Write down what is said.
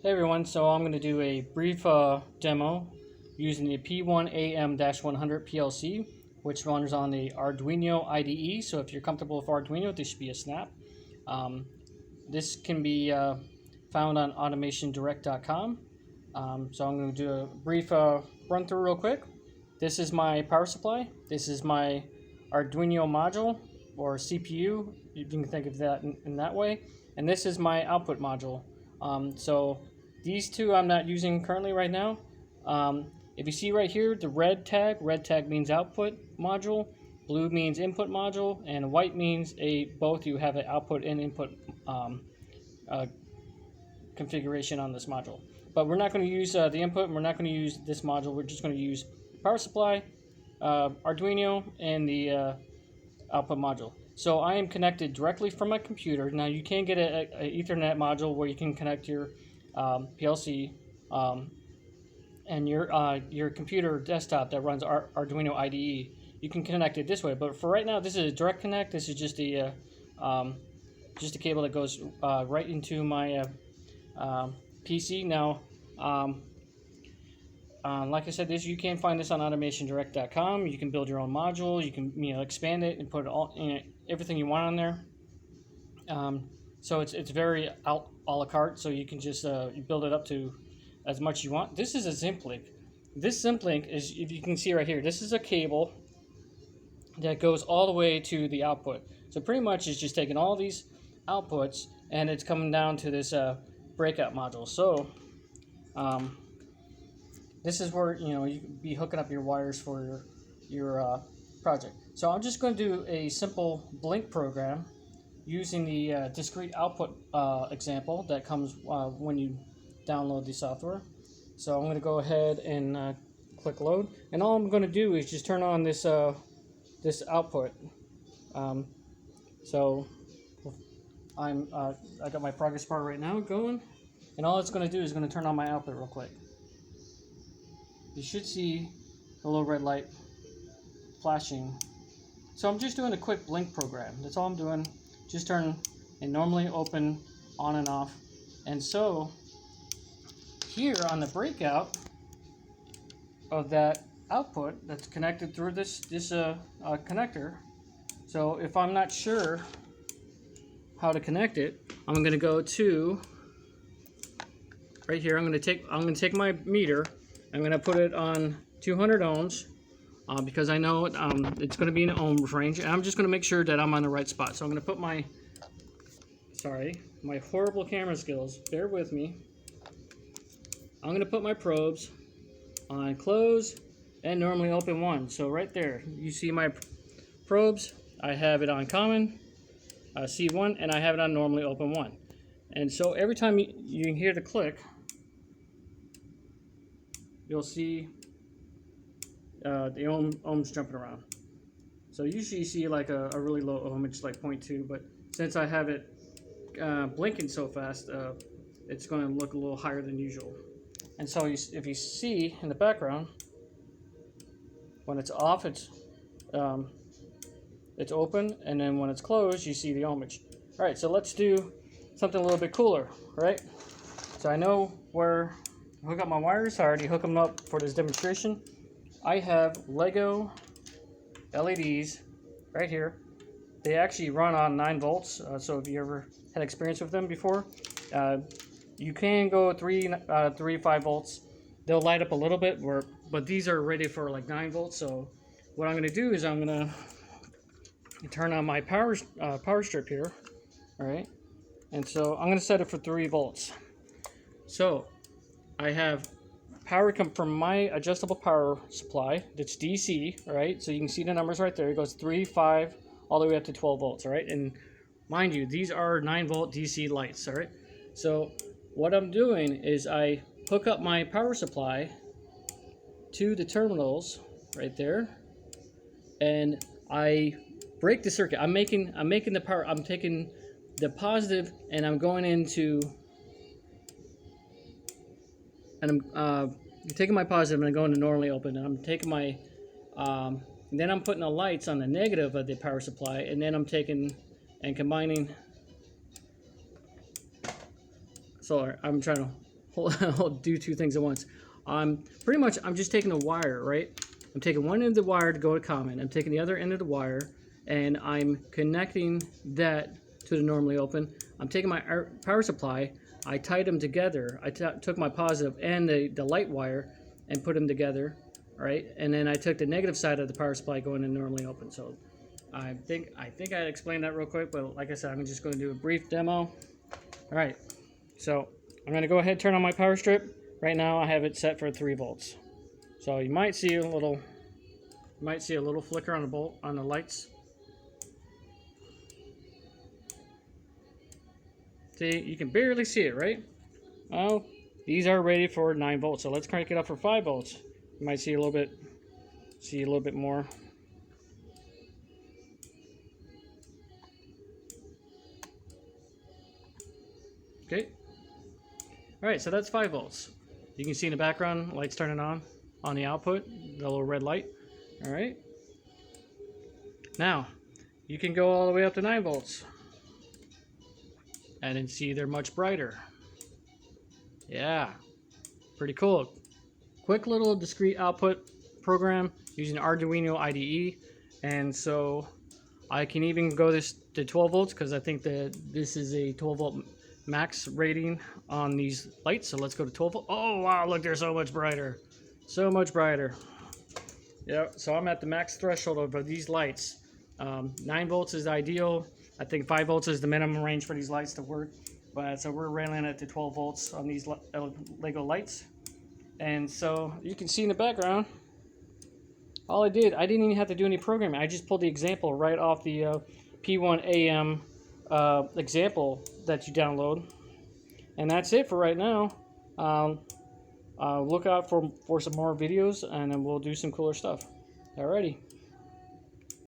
Hey everyone, so I'm going to do a brief demo using the P1AM-100 PLC, which runs on the Arduino IDE. So if you're comfortable with Arduino, this should be a snap. This can be found on automationdirect.com. So I'm going to do a brief run through real quick. This is my power supply. This is my Arduino module or CPU. You can think of that in that way. And this is my output module. So these two I'm not using currently right now. If you see right here, the red tag means output module, blue means input module, and white means both you have an output and input configuration on this module. But we're not going to use the input, and we're not going to use this module. We're just going to use power supply, Arduino, and the output module. So I am connected directly from my computer. Now you can get an Ethernet module where you can connect your PLC and your computer desktop that runs Arduino IDE. You can connect it this way, but for right now, this is a direct connect. This is just a cable that goes right into my PC. Now, like I said, you can find this on automationdirect.com. You can build your own module. You can expand it and put everything you want on there. So it's very a la carte. So you can just you build it up to as much you want. This is a Zimp link. This Zimp link is, if you can see right here, this is a cable that goes all the way to the output. So pretty much it's just taking all these outputs and it's coming down to this breakout module. So this is where you can be hooking up your wires for your project. So I'm just going to do a simple blink program using the discrete output example that comes when you download the software. So I'm going to go ahead and click load, and all I'm going to do is just turn on this this output. So I got my progress bar right now going, and all it's going to do is going to turn on my output real quick. You should see the little red light flashing. So I'm just doing a quick blink program. That's all I'm doing. Just turn and normally open on and off. And so here on the breakout of that output that's connected through this connector. So if I'm not sure how to connect it, I'm going to go to right here. I'm going to take my meter. I'm going to put it on 200 ohms because I know it's going to be in ohm range, and I'm just going to make sure that I'm on the right spot. So I'm going to put my horrible camera skills, bear with me. I'm going to put my probes on close and normally open 1. So right there, you see my probes. I have it on common, C1, and I have it on normally open 1. And so every time you can hear the click, you'll see the ohms jumping around. So usually you see like a really low ohmage, like 0.2, but since I have it blinking so fast, it's going to look a little higher than usual. And so if you see in the background, when it's off, it's open, and then when it's closed, you see the ohmage. All right, so let's do something a little bit cooler, right? So I know where to hook up my wires. I already hooked them up for this demonstration. I have Lego LEDs right here. They actually run on 9 volts. So if you ever had experience with them before, you can go 3 5 volts. They'll light up a little bit, but these are rated for like 9 volts. So what I'm going to do is I'm going to turn on my power strip here, all right? And so I'm going to set it for 3 volts. So I have power come from my adjustable power supply that's DC, all right? So you can see the numbers right there. It goes 3, 5, all the way up to 12 volts, all right? And mind you, these are 9 volt DC lights, all right? So what I'm doing is I hook up my power supply to the terminals right there, and I break the circuit. I'm making the power. I'm taking the positive and I'm going into, and I'm taking my positive and I'm going to normally open, and I'm taking my then I'm putting the lights on the negative of the power supply, and then I'm taking and combining. So I'm trying to do two things at once. Pretty much I'm just taking a wire, right? I'm taking one end of the wire to go to common. I'm taking the other end of the wire and I'm connecting that to the normally open. I'm taking my power supply, I tied them together. I took my positive and the light wire and put them together, right? And then I took the negative side of the power supply going in normally open. So I think I explained that real quick, but like I said, I'm just going to do a brief demo. All right, so I'm going to go ahead and turn on my power strip. Right now I have it set for 3 volts. So you might see a little flicker on the bolt on the lights. See, you can barely see it, right? Well, these are rated for 9 volts, so let's crank it up for 5 volts. You might see a little bit more. Okay. All right, so that's 5 volts. You can see in the background, lights turning on the output, the little red light. All right. Now, you can go all the way up to 9 volts. And then see they're much brighter. Yeah, pretty cool. Quick little discrete output program using Arduino IDE. And so I can even go this to 12 volts because I think that this is a 12 volt max rating on these lights. So let's go to 12 volt. Oh wow, look, they're so much brighter. So much brighter. Yeah, so I'm at the max threshold of these lights. 9 volts is ideal. I think 5 volts is the minimum range for these lights to work. But so we're railing it to 12 volts on these Lego lights. And so you can see in the background, all I didn't even have to do any programming. I just pulled the example right off the P1AM example that you download. And that's it for right now. Look out for some more videos, and then we'll do some cooler stuff. Alrighty.